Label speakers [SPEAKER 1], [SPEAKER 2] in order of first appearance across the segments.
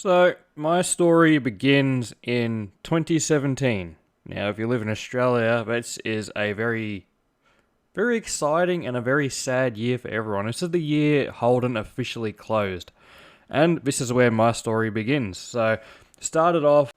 [SPEAKER 1] So, my story begins in 2017. Now, if you live in Australia, this is a very exciting and a very sad year for everyone. This is the year Holden officially closed. And this is where my story begins. So, started off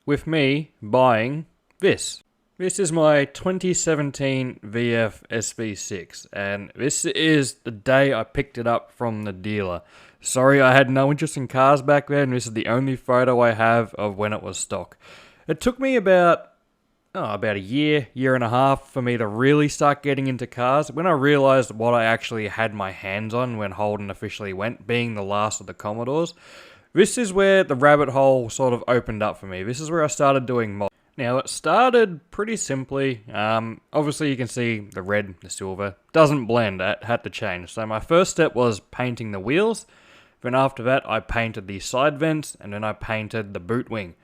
[SPEAKER 1] with me buying this. This is my 2017 VF SV6, and this is the day I picked it up from the dealer. Sorry, I had no interest in cars back then. This is the only photo I have of when it was stock. It took me about a year and a half for me to really start getting into cars. When I realised what I actually had my hands on when Holden officially went, being the last of the Commodores, this is where the rabbit hole sort of opened up for me. This is where I started doing mods. Now, it started pretty simply. Obviously, you can see the red, the silver. Doesn't blend, that had to change. So my first step was painting the wheels. Then after that, I painted the side vents, and then I painted the boot wing.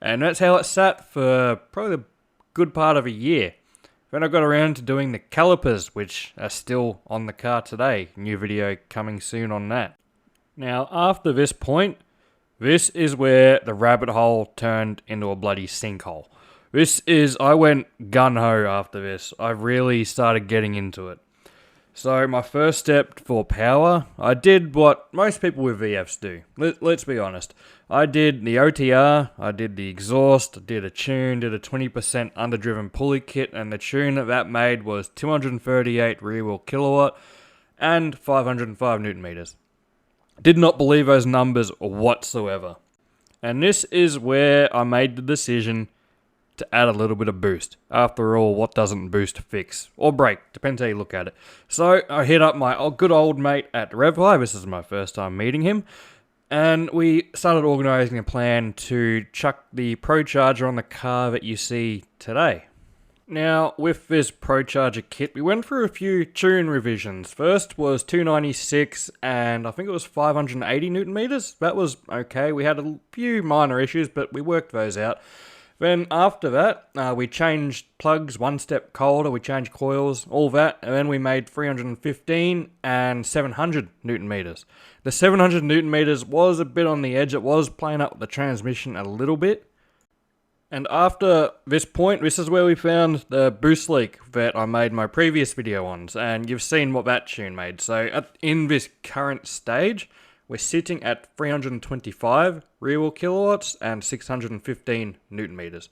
[SPEAKER 1] And that's how it sat for probably the good part of a year. Then I got around to doing the calipers, which are still on the car today. New video coming soon on that. Now, after this point, this is where the rabbit hole turned into a bloody sinkhole. I went gun-ho after this. I really started getting into it. So my first step for power, I did what most people with VFs do. Let's be honest. I did the OTR, I did the exhaust, I did a tune, did a 20% underdriven pulley kit, and the tune that made was 238 rear wheel kilowatt and 505 newton meters. Did not believe those numbers whatsoever. And this is where I made the decision to add a little bit of boost. After all, what doesn't boost fix? Or break, depends how you look at it. So I hit up my good old mate at RevHigh. This is my first time meeting him. And we started organising a plan to chuck the Pro Charger on the car that you see today. Now, with this Pro Charger kit, we went through a few tune revisions. First was 296 and I think it was 580 newton meters. That was okay. We had a few minor issues, but we worked those out. Then after that, we changed plugs one step colder, we changed coils, all that, and then we made 315 and 700 newton meters. The 700 newton meters was a bit on the edge. It was playing up with the transmission a little bit. And after this point, this is where we found the boost leak that I made my previous video on, and you've seen what that tune made. So in this current stage, we're sitting at 325 rear wheel kilowatts and 615 newton meters.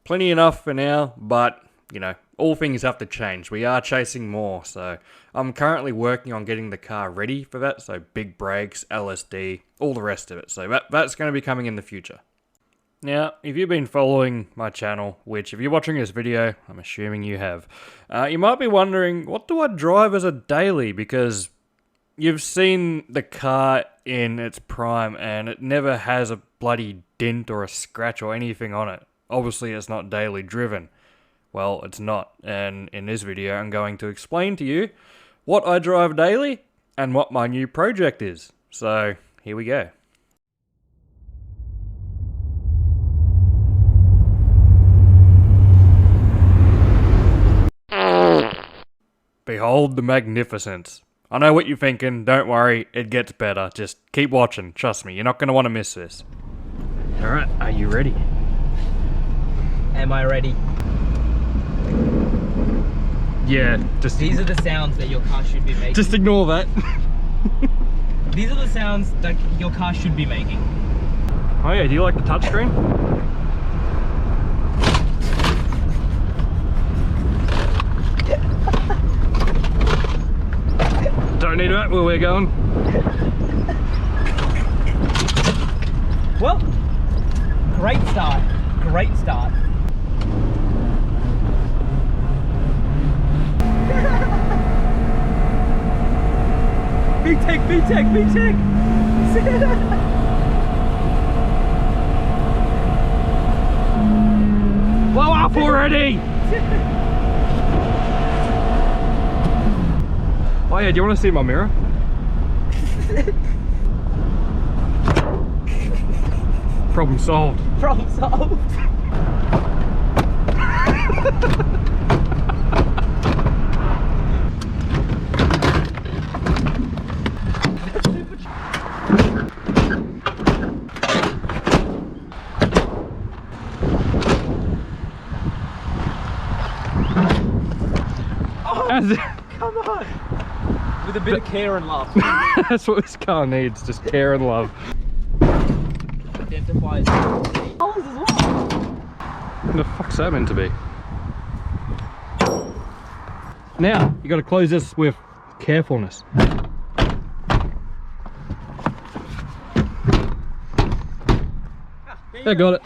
[SPEAKER 1] Plenty enough for now, but you know, all things have to change. We are chasing more, so I'm currently working on getting the car ready for that. So big brakes, LSD, all the rest of it. So that's going to be coming in the future. Now, if you've been following my channel, which if you're watching this video, I'm assuming you have, you might be wondering, what do I drive as a daily? Because you've seen the car in its prime and it never has a bloody dent or a scratch or anything on it. Obviously, it's not daily driven. Well, it's not. And in this video, I'm going to explain to you what I drive daily and what my new project is. So, here we go. Behold the magnificence. I know what you're thinking, don't worry, it gets better. Just keep watching, trust me, you're not going to want to miss this. Alright, are you ready?
[SPEAKER 2] Am I ready?
[SPEAKER 1] Yeah, just...
[SPEAKER 2] These are the sounds that your car should be making.
[SPEAKER 1] Just ignore that.
[SPEAKER 2] These are the sounds that your car should be making.
[SPEAKER 1] Oh yeah, do you like the touchscreen? Don't need that where we're going.
[SPEAKER 2] Well, great start. Great start. VTEC, VTEC, VTEC.
[SPEAKER 1] Blow up already! Oh yeah, do you want to see my mirror? Problem solved.
[SPEAKER 2] Problem solved.
[SPEAKER 1] has it.
[SPEAKER 2] Come on. With a bit of care and love.
[SPEAKER 1] That's what this car needs, just care and love.
[SPEAKER 2] Identifies colours as well.
[SPEAKER 1] What the fuck's that meant to be? Now, you gotta close this with carefulness. I got it.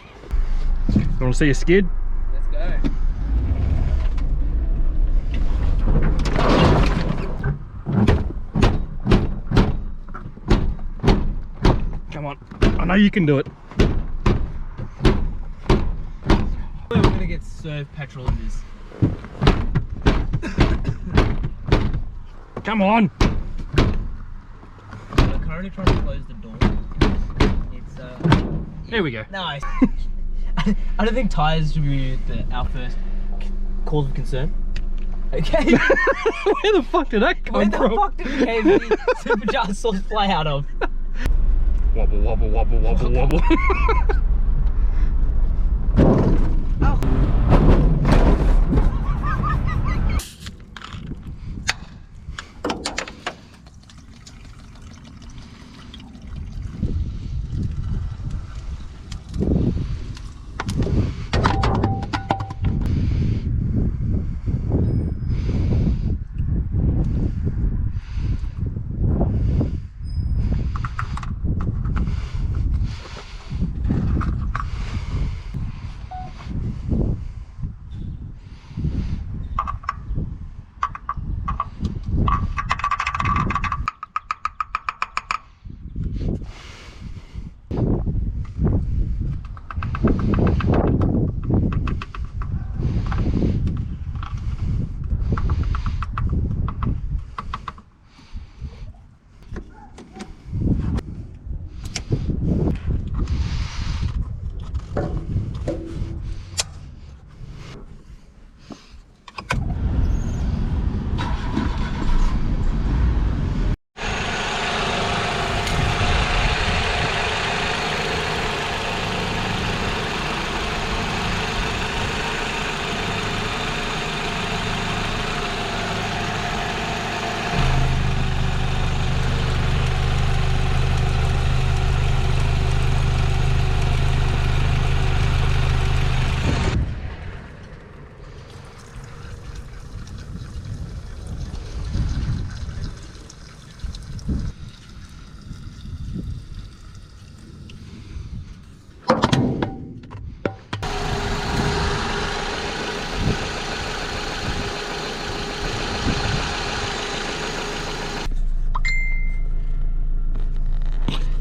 [SPEAKER 1] You wanna see a skid?
[SPEAKER 2] Let's go.
[SPEAKER 1] Come on, I know you can do it.
[SPEAKER 2] We're gonna get served petrol in this.
[SPEAKER 1] Come on.
[SPEAKER 2] I'm currently trying to close the door. It's
[SPEAKER 1] There we go.
[SPEAKER 2] nice. I don't think tyres should be our first cause of concern. Okay.
[SPEAKER 1] Where the fuck did that come from?
[SPEAKER 2] Where the fuck did the KFC supercharged sauce fly out of?
[SPEAKER 1] Wobble, wobble, wobble, wobble, wobble.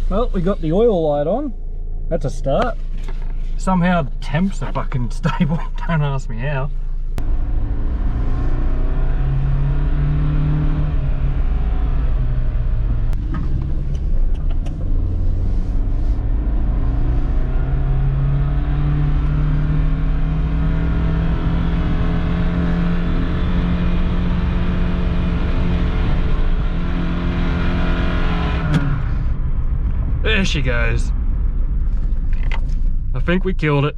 [SPEAKER 1] Well, we got the oil light on. That's a start. Somehow the temps are fucking stable. Don't ask me how. There she goes. I think we killed it.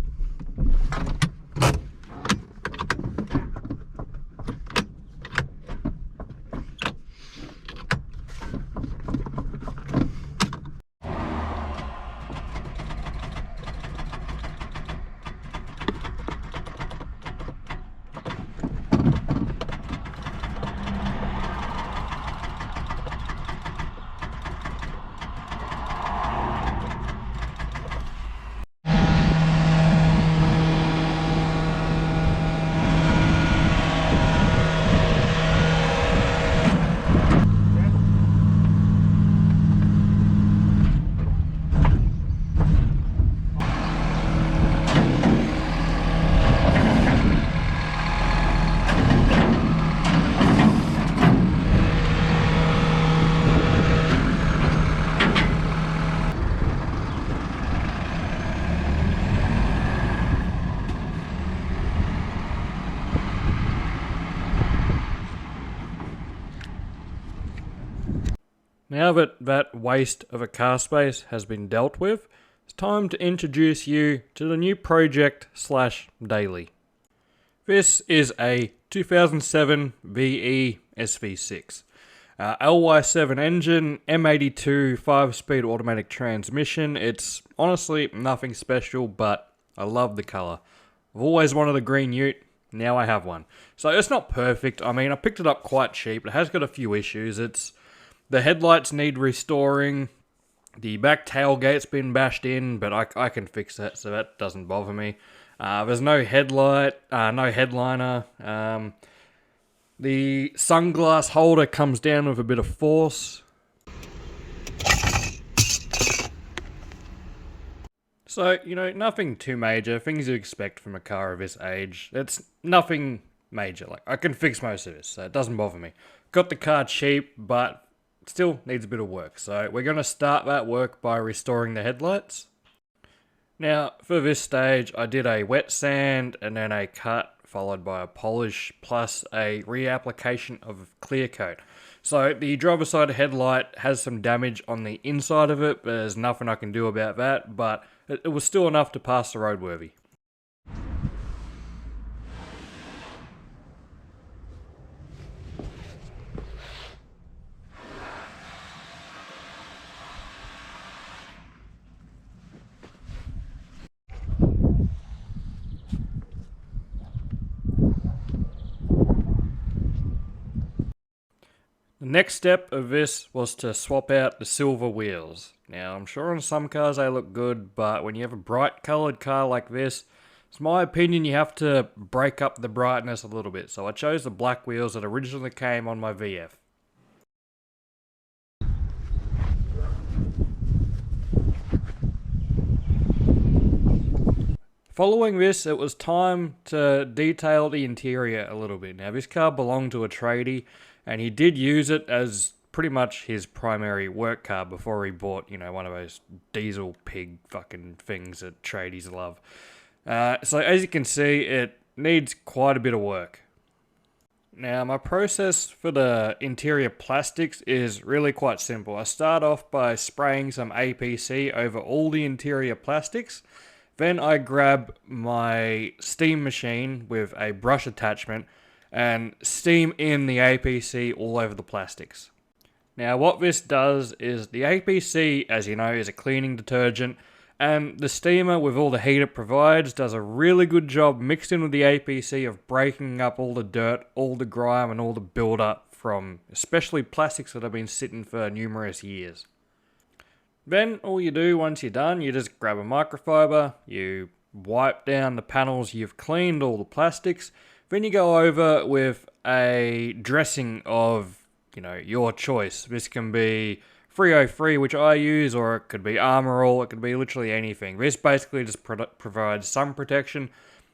[SPEAKER 1] Now that that waste of a car space has been dealt with, it's time to introduce you to the new project / daily. If This is a 2007 VE SV6. LY7 engine, M82 5-speed automatic transmission. It's honestly nothing special, but I love the colour. I've always wanted a green ute, now I have one. So it's not perfect. I mean, I picked it up quite cheap. It has got a few issues. The headlights need restoring. The back tailgate's been bashed in, but I can fix that, so that doesn't bother me. There's no headlight, no headliner. The sunglass holder comes down with a bit of force. So, nothing too major, things you expect from a car of this age. It's nothing major, like, I can fix most of this, so it doesn't bother me. Got the car cheap, but still needs a bit of work. So we're going to start that work by restoring the headlights. Now, for this stage, I did a wet sand and then a cut, followed by a polish, plus a reapplication of clear coat. So the driver's side headlight has some damage on the inside of it, but there's nothing I can do about that, but it was still enough to pass the roadworthy. The next step of this was to swap out the silver wheels. Now, I'm sure on some cars they look good, but when you have a bright coloured car like this, it's my opinion you have to break up the brightness a little bit. So I chose the black wheels that originally came on my VF. Following this, it was time to detail the interior a little bit. Now, this car belonged to a tradie, and he did use it as pretty much his primary work car before he bought, one of those diesel pig fucking things that tradies love. So as you can see, it needs quite a bit of work. Now, my process for the interior plastics is really quite simple. I start off by spraying some APC over all the interior plastics. Then I grab my steam machine with a brush attachment and steam in the APC all over the plastics. Now what this does is the APC, as you know, is a cleaning detergent, and the steamer with all the heat it provides does a really good job mixed in with the APC of breaking up all the dirt, all the grime and all the build-up from especially plastics that have been sitting for numerous years. Then all you do once you're done, you just grab a microfiber, you wipe down the panels you've cleaned, all the plastics. Then you go over with a dressing of, your choice. This can be 303, which I use, or it could be Armor All, it could be literally anything. This basically just provides sun protection,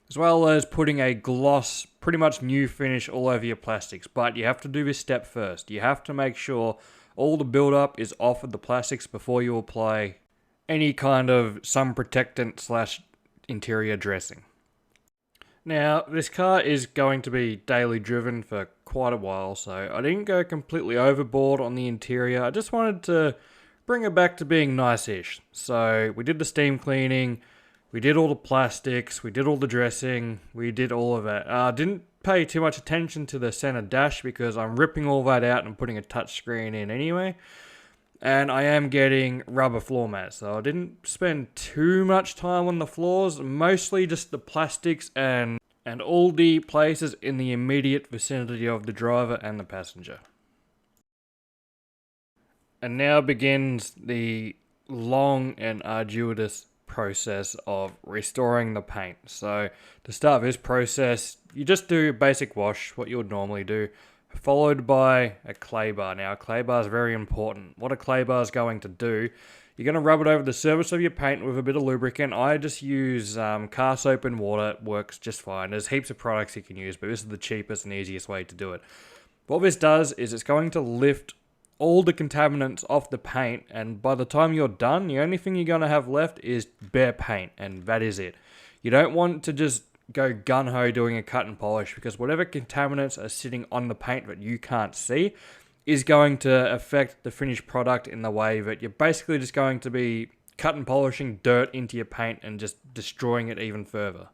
[SPEAKER 1] as well as putting a gloss, pretty much new finish all over your plastics. But you have to do this step first. You have to make sure all the buildup is off of the plastics before you apply any kind of sun protectant / interior dressing. Now, this car is going to be daily driven for quite a while, so I didn't go completely overboard on the interior. I just wanted to bring it back to being nice-ish. So we did the steam cleaning, we did all the plastics, we did all the dressing, we did all of that. Didn't pay too much attention to the center dash because I'm ripping all that out and putting a touchscreen in anyway. And I am getting rubber floor mats, so I didn't spend too much time on the floors, mostly just the plastics and all the places in the immediate vicinity of the driver and the passenger. And now begins the long and arduous process of restoring the paint. So to start this process, you just do a basic wash, what you would normally do, followed by a clay bar. Now, a clay bar is very important. What a clay bar is going to do, you're going to rub it over the surface of your paint with a bit of lubricant. I just use car soap and water. It works just fine. There's heaps of products you can use, but this is the cheapest and easiest way to do it. What this does is it's going to lift all the contaminants off the paint, and by the time you're done, the only thing you're going to have left is bare paint, and that is it. You don't want to just go gun-ho doing a cut and polish, because whatever contaminants are sitting on the paint that you can't see is going to affect the finished product in the way that you're basically just going to be cut and polishing dirt into your paint and just destroying it even further.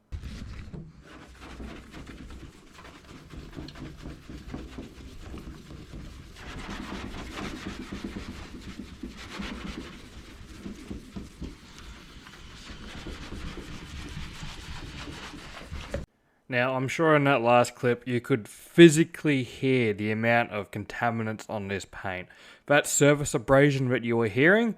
[SPEAKER 1] Now, I'm sure in that last clip you could physically hear the amount of contaminants on this paint. That surface abrasion that you were hearing,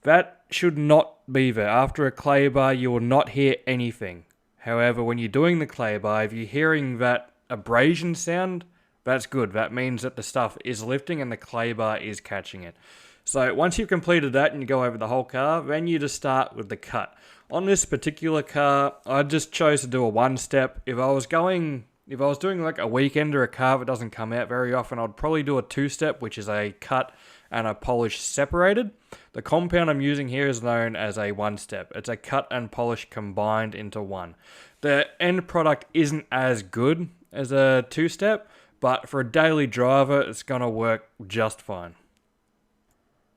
[SPEAKER 1] that should not be there. After a clay bar, you will not hear anything. However, when you're doing the clay bar, if you're hearing that abrasion sound, that's good. That means that the stuff is lifting and the clay bar is catching it. So once you've completed that and you go over the whole car, then you just start with the cut. On this particular car, I just chose to do a one-step. If I was doing like a weekend or a car that doesn't come out very often, I'd probably do a two-step, which is a cut and a polish separated. The compound I'm using here is known as a one-step. It's a cut and polish combined into one. The end product isn't as good as a two-step, but for a daily driver, it's going to work just fine.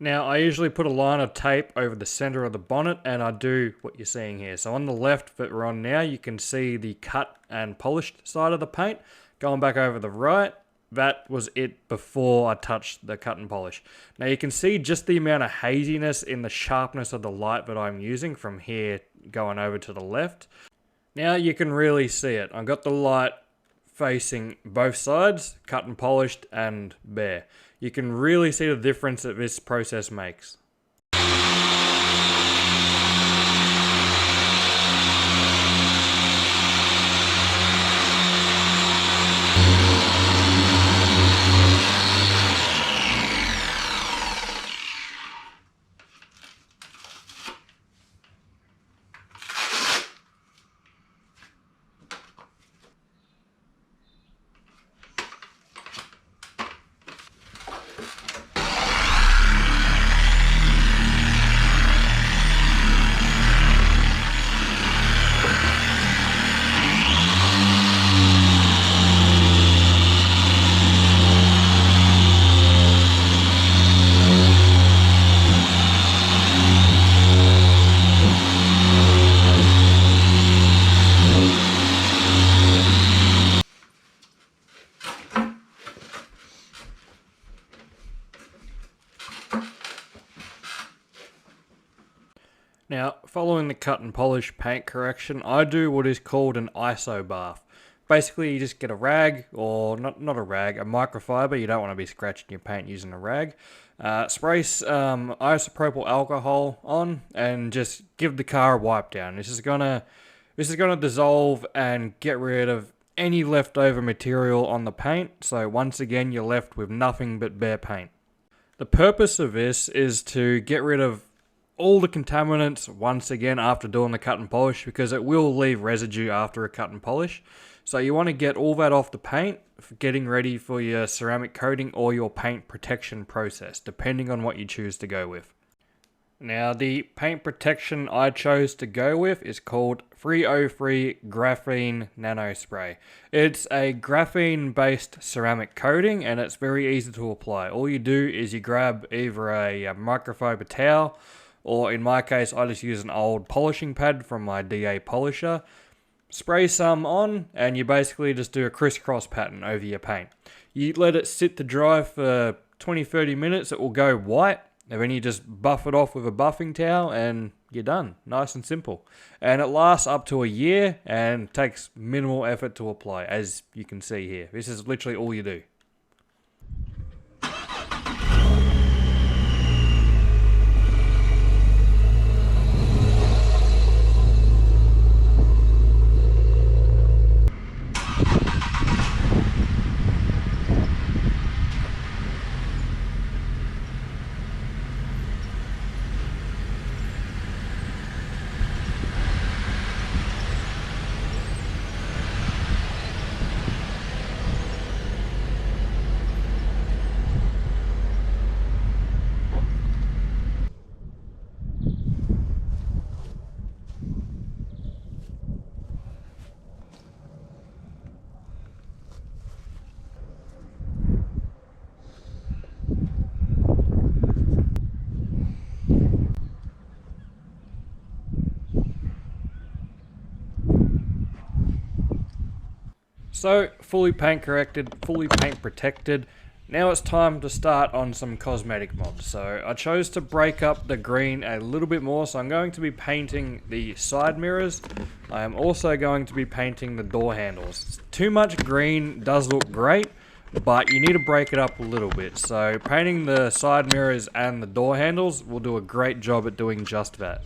[SPEAKER 1] Now, I usually put a line of tape over the center of the bonnet, and I do what you're seeing here. So on the left that we're on now, you can see the cut and polished side of the paint. Going back over the right, that was it before I touched the cut and polish. Now you can see just the amount of haziness in the sharpness of the light that I'm using from here going over to the left. Now you can really see it. I've got the light facing both sides, cut and polished and bare. You can really see the difference that this process makes. Now, following the cut and polish paint correction, I do what is called an ISO bath. Basically, you just get a rag, or not a rag, a microfiber. You don't want to be scratching your paint using a rag. Spray isopropyl alcohol on, and just give the car a wipe down. This is gonna dissolve and get rid of any leftover material on the paint. So once again, you're left with nothing but bare paint. The purpose of this is to get rid of all the contaminants once again after doing the cut and polish, because it will leave residue after a cut and polish. So you want to get all that off the paint for getting ready for your ceramic coating or your paint protection process, depending on what you choose to go with. Now, the paint protection I chose to go with is called 303 Graphene Nano Spray. It's a graphene-based ceramic coating, and it's very easy to apply. All you do is you grab either a microfiber towel, or in my case, I just use an old polishing pad from my DA polisher. Spray some on, and you basically just do a crisscross pattern over your paint. You let it sit to dry for 20-30 minutes, it will go white, and then you just buff it off with a buffing towel, and you're done. Nice and simple. And it lasts up to a year, and takes minimal effort to apply, as you can see here. This is literally all you do. So, fully paint corrected, fully paint protected. Now it's time to start on some cosmetic mods. So I chose to break up the green a little bit more, so I'm going to be painting the side mirrors. I am also going to be painting the door handles. Too much green does look great, but you need to break it up a little bit. So painting the side mirrors and the door handles will do a great job at doing just that.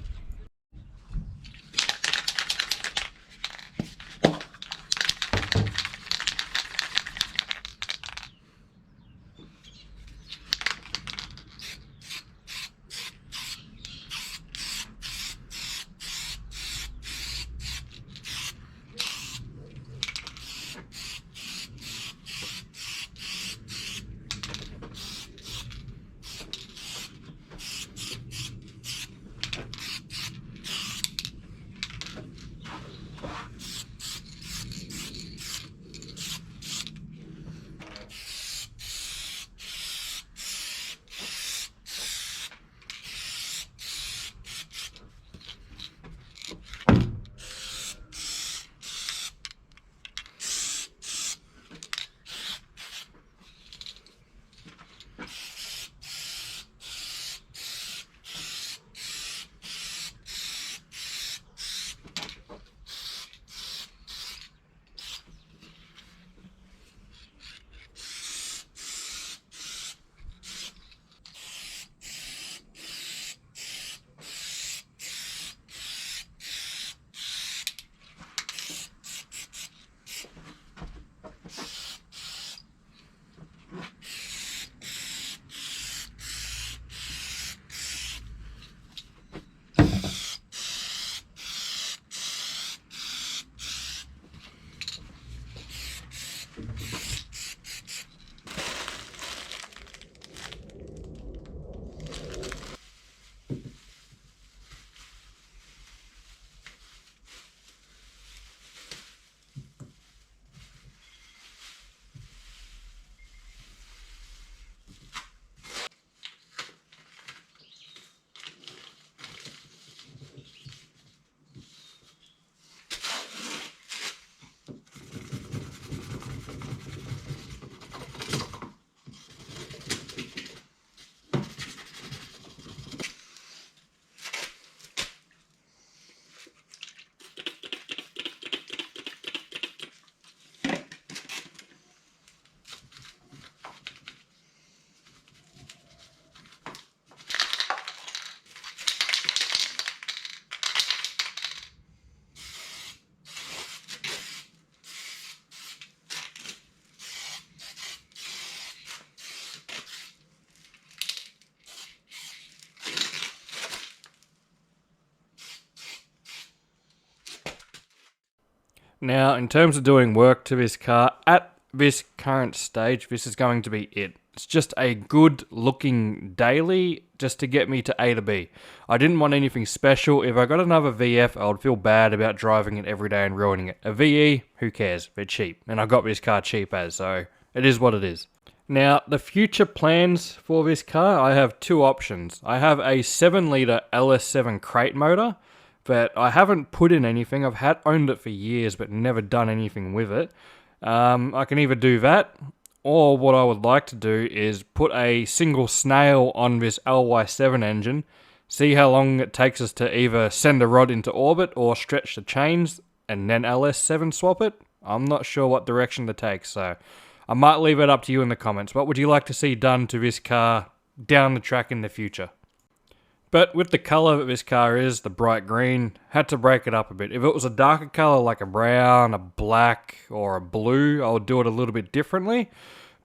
[SPEAKER 1] Now, in terms of doing work to this car, at this current stage, this is going to be it. It's just a good looking daily just to get me to A to B. I didn't want anything special. If I got another VF, I would feel bad about driving it every day and ruining it. A VE, who cares? They're cheap. And I got this car cheap as, so it is what it is. Now, the future plans for this car, I have two options. I have a 7-litre LS7 crate motor, but I haven't put in anything. I've owned it for years, but never done anything with it. I can either do that, or what I would like to do is put a single snail on this LY7 engine, see how long it takes us to either send a rod into orbit or stretch the chains, and then LS7 swap it. I'm not sure what direction to take, so I might leave it up to you in the comments. What would you like to see done to this car down the track in the future? But with the colour that this car is, the bright green, had to break it up a bit. If it was a darker colour like a brown, a black, or a blue, I would do it a little bit differently.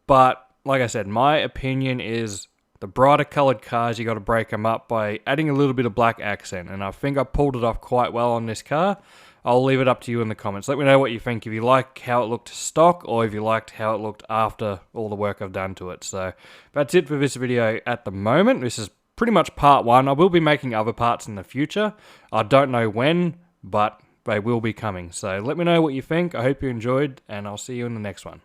[SPEAKER 1] But, like I said, my opinion is the brighter coloured cars, you got to break them up by adding a little bit of black accent. And I think I pulled it off quite well on this car. I'll leave it up to you in the comments. Let me know what you think, if you like how it looked stock, or if you liked how it looked after all the work I've done to it. So, that's it for this video at the moment. This is pretty much part one. I will be making other parts in the future. I don't know when, but they will be coming. So let me know what you think. I hope you enjoyed, and I'll see you in the next one.